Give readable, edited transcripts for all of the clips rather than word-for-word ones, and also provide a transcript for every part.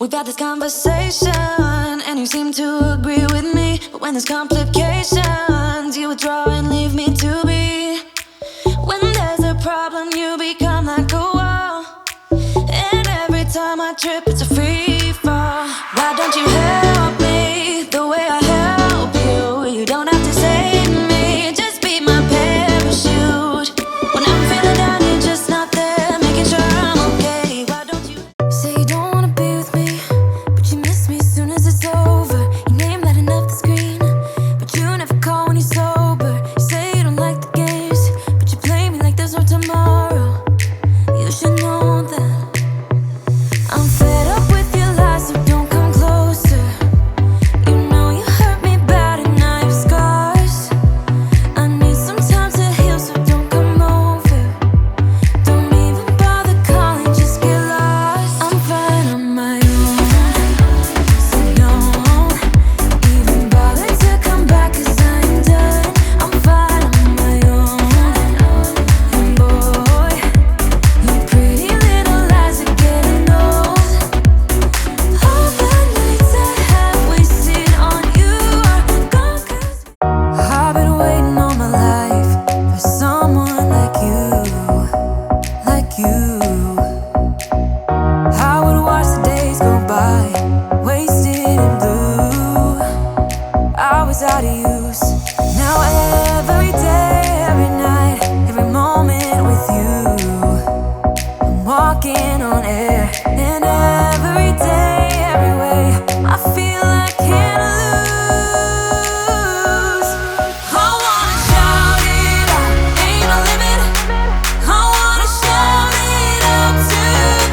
We've had this conversation, and you seem to agree with me. But when there's complications, you withdraw and leave me to be. When there's a problem, you become like a wall, and every time I trip, it's a free fall. Why don't you help me the way I help you? You don't have to save me, just be my parachute. When I'm feeling down, you're just not there, making sure I'm okay. Why don't you say you don't wanna be with me, but you miss me as soon as it's over? Your name lighting up the screen, but you never call when you're sober. You say you don't like the games, but you play me like there's no tomorrow. You should know that I'm fed up with your lies, so don't come closer. You know you hurt me bad and I have scars. I need some time to heal, so don't come over. Don't even bother calling, just get lost. I'm fine on my own, so don't even bother to come back, 'cause I'm done. I'm fine on my own, and boy, your pretty little lies are getting old. All the nights I have wasted on you are gone, 'cause I've been waiting all my life for someone like you, like you. I would watch the days go by, wasted and blue. I was out of use. Now every day, every night, every moment with you, I'm walking on air. And every day, every way, I feel I can't lose. I wanna shout it out, ain't no limit. I wanna shout it out to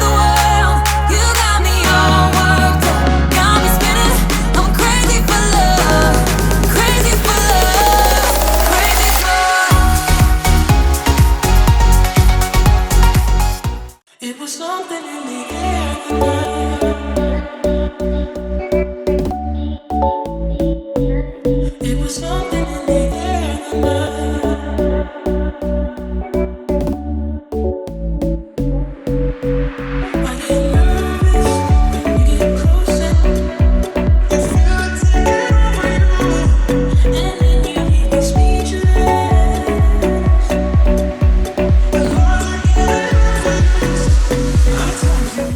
the world. You got me all worked up, got me spinning. I'm crazy for love, crazy for love, crazy for love. It was something in the air tonight. It was something in the air tonight. I get nervous when we get closer. You feel it taking over you, and then you leave me speechless. The more I get nervous, I told you.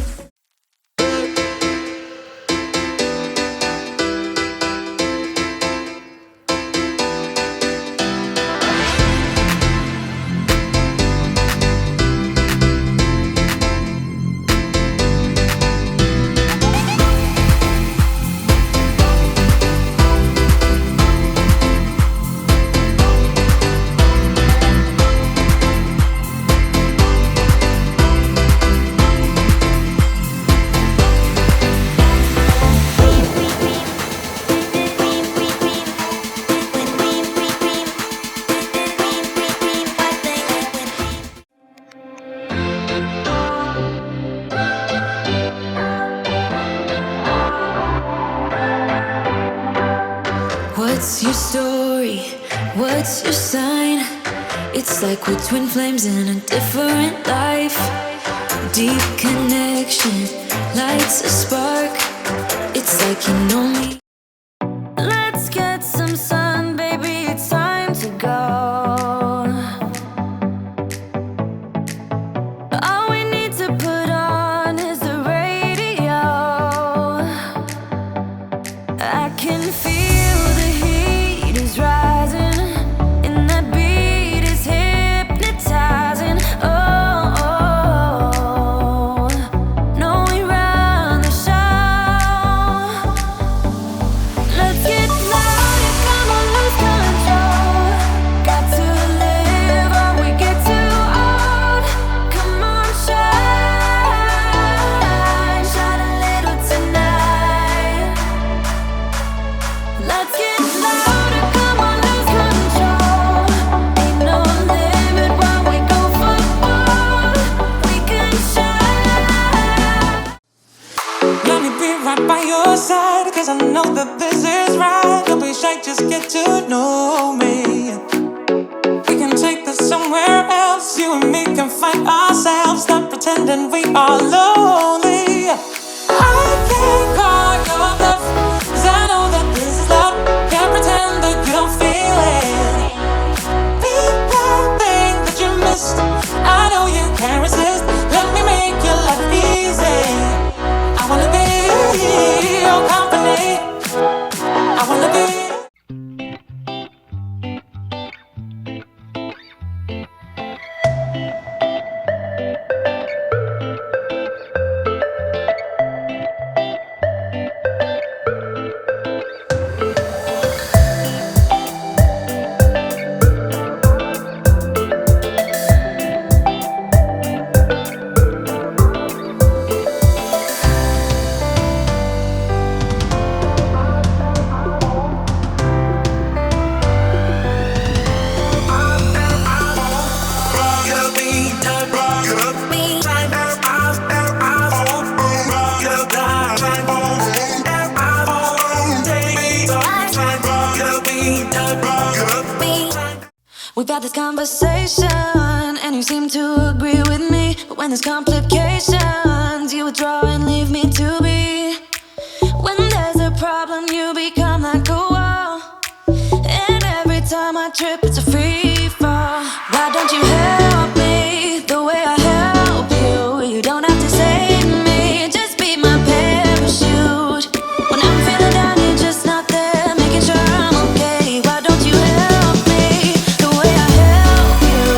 What's your story? What's your sign? It's like we're twin flames in a different life. Deep connection lights a spark. It's like you know me. Let's get some sun, baby, it's time to go. All we need to put on is the radio. I can feel the heat is rising, and that beat is hypnotizing. Oh, oh, no, we run the show. Let's get louder, come on, lose control. Got to live or we get too old. Come on, shine, shine a little tonight. Let's get louder, come on, lose control. Ain't no limit when we go for more. We can shine. Let me be right by your side, 'cause I know that this is right. Don't be shy, just get to know me. We can take this somewhere else. You and me can find ourselves. Stop pretending we are lonely. I can't We've had this conversation, and you seem to agree with me. But when there's complications, you withdraw and leave me to be. When there's a problem, you become like a wall. And every time I trip, it's a free fall. Why don't you help me the way I help you? You don't have to save me, just be my parachute. When I'm feeling down, you're just not there, making sure I'm okay. Why don't you help me the way I help you?